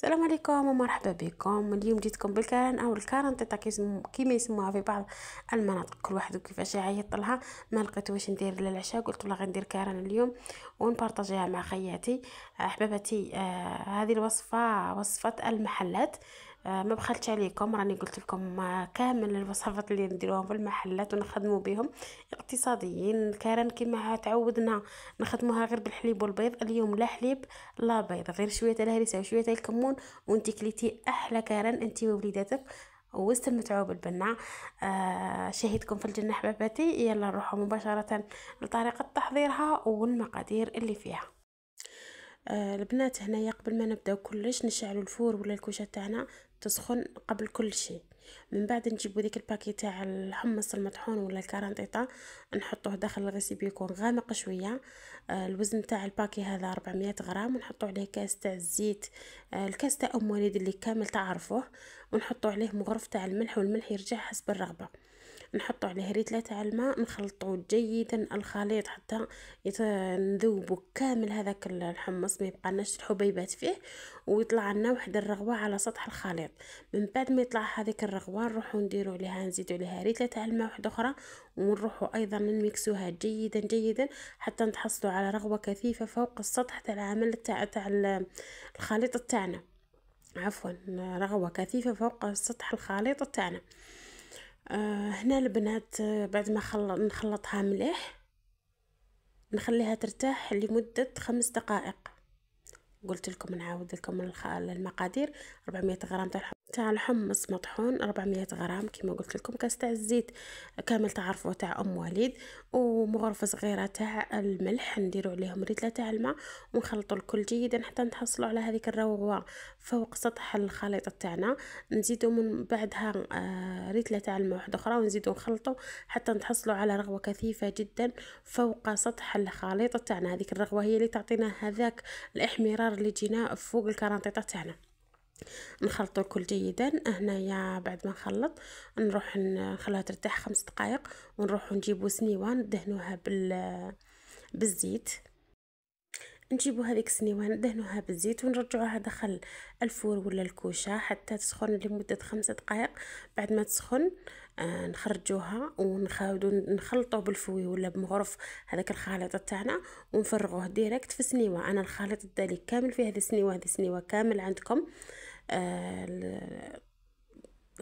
السلام عليكم ومرحبا بكم. اليوم جيتكم بالكارن او الكارنتيطه كيما يسموها في بعض المناطق، كل واحد وكيفاش يعيط لها. ما لقيت واش ندير للعشاء، قلت والله غندير كارن اليوم ونبارطاجيها مع خياتي. احبابتي، هذه الوصفه وصفه المحلات. ما بخلتش عليكم، راني قلت لكم كامل الوصفات اللي نديروهم في المحلات ونخدموا بهم اقتصاديين. الكارن كما تعودنا نخدموها غير بالحليب والبيض، اليوم لا حليب لا بيض، غير شويه الهريسه وشويه الكمون وانت كليتي احلى كارن انت ووليداتك واستمتعوا بالبنة. شهيدكم في الجنة حباباتي. يلا نروحوا مباشرة لطريقة تحضيرها والمقادير اللي فيها. البنات هنايا قبل ما نبداو كلش نشعلوا الفور ولا الكوشه تاعنا تسخن قبل كل شيء. من بعد نجيبو ديك الباكي تاع الحمص المطحون ولا الكارانطيطه، نحطوه داخل الغسيل يكون غامق شويه. الوزن تاع الباكي هذا 400 غرام، ونحطو عليه كاس تاع الزيت، الكاس تاع ام وليد اللي كامل تعرفوه، ونحطو عليه مغرف تاع الملح، والملح يرجع حسب الرغبه. نحطو عليه ريتلة تاع الماء، نخلطو جيدا الخليط حتى نذوبو كامل هذاك الحمص، ما يبقالناش الحبيبات فيه، ويطلع لنا واحد الرغوه على سطح الخليط. من بعد ما يطلع هذيك الرغوه نروحو نديرو عليها، نزيدو عليها ريتلة تاع الماء واحده اخرى، ونروحو ايضا نميكسوها جيدا جيدا حتى نتحصلوا على رغوه كثيفه فوق السطح تاع العمل تاع الخليط تاعنا. عفوا، رغوه كثيفه فوق سطح الخليط تاعنا. هنا البنات، بعد ما نخلطها مليح، نخليها ترتاح لمدة 5 دقائق. قلت لكم نعاود لكم المقادير: 400 غرام تاع الحمص مطحون، 400 غرام كما قلت لكم، كاس تاع الزيت كامل تعرفوه تاع ام وليد، ومغرفه صغيره تاع الملح، نديروا عليهم ريتله تاع الماء، ونخلطوا الكل جيدا حتى نتحصلوا على هذيك الروه فوق سطح الخليط تاعنا. نزيدوا من بعدها ريتله تاع الماء واحده اخرى، ونزيدوا نخلطوا حتى نتحصلوا على رغوه كثيفه جدا فوق سطح الخليط تاعنا. هذيك الرغوه هي اللي تعطينا هذاك الاحمرار اللي جينا فوق الكرانطيطه تاعنا. نخلطوا الكل جيدا. هنايا بعد ما نخلط نروح نخليها ترتاح 5 دقائق، ونروح نجيبوا سنيوه ندهنوها بالزيت. نجيبوا هذيك السنيوه ندهنوها بالزيت ونرجعوها داخل الفور ولا الكوشه حتى تسخن لمده 5 دقائق. بعد ما تسخن نخرجوها ونخاودو نخلطوه بالفوي ولا بمغرف هذاك الخليط تاعنا، ونفرغوه ديريكت في سنيوه. انا الخليط الدالي كامل في هذه السنيوه، هذه السنيوه كامل عندكم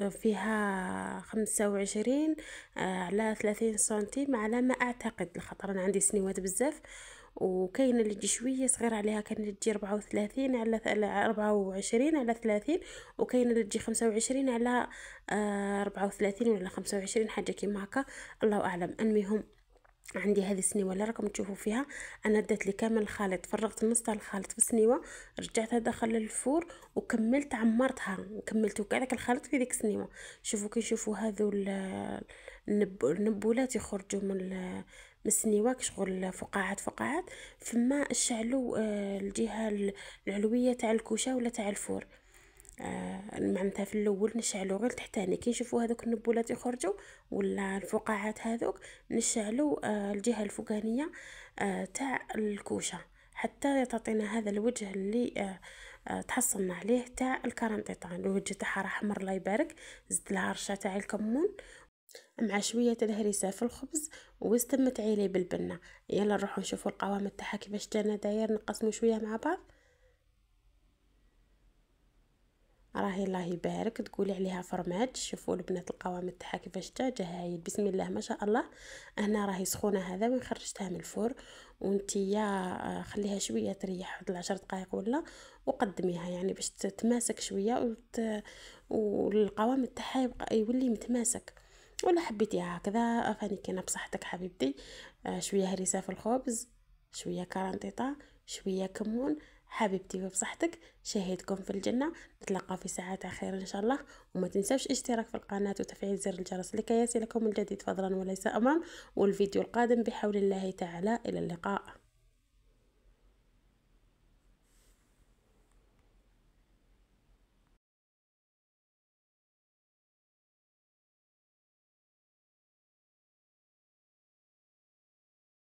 فيها 25 على 30 سنتيم على ما اعتقد، لخاطر انا عندي سنيوات بزاف، وكاين اللي تجي شويه صغيره عليها، كاين اللي تجي 34 على 24 على 30، وكاين اللي تجي 25 على 34 ولا 25 حاجه كيما هكا، الله اعلم. المهم عندي هذه السنيوه اللي راكم تشوفوا فيها، انا دات لي كامل الخليط، فرغت النص تاع الخليط في السنيوه، رجعتها داخل الفور وكملت عمرتها، كملت كاع داك الخليط في ديك السنيوه. شوفوا كي تشوفوا هذو النبولات يخرجوا من السنيوه كشغل فقاعات فقاعات، ثم شعلوا الجهه العلويه تاع الكوشه ولا تاع الفور. معناتها في الاول نشعلو غير تحتاني، كي نشوفوا هذوك النبولات يخرجوا ولا الفقاعات هذوك، نشعلو الجهه الفوقانيه تاع الكوشه حتى تعطينا هذا الوجه اللي تحصلنا عليه تاع الكرنطيطه. الوجه تاعها راح احمر الله يبارك. زدت لها رشه تاع الكمون مع شويه الهريسه في الخبز، واستمتعي لي بالبنه. يلا نروحوا نشوفوا القوام تاعها كيفاش جانا داير، نقسموا شويه مع بعض. راهي الله يبارك تقولي عليها فرماج. شوفوا البنات القوام تاعها كيفاش جا هايل، بسم الله ما شاء الله. هنا راهي سخونه هذا وين خرجتها من الفور، وانتيا خليها شويه تريح واحد 10 دقائق ولا، وقدميها يعني باش تتماسك شويه والقوام تاعها يبقى يولي متماسك. ولا حبيتيها هكذا فاني كاينه بصحتك حبيبتي. شويه هريسه في الخبز، شويه كرنطيطه، شويه كمون، حبيبتي بصحتك. شاهدكم في الجنة. نتلاقى في ساعات خير إن شاء الله، وما تنسوش اشتراك في القناة وتفعيل زر الجرس لكي يصلكم الجديد فضلا وليس أمرا. والفيديو القادم بحول الله تعالى. إلى اللقاء.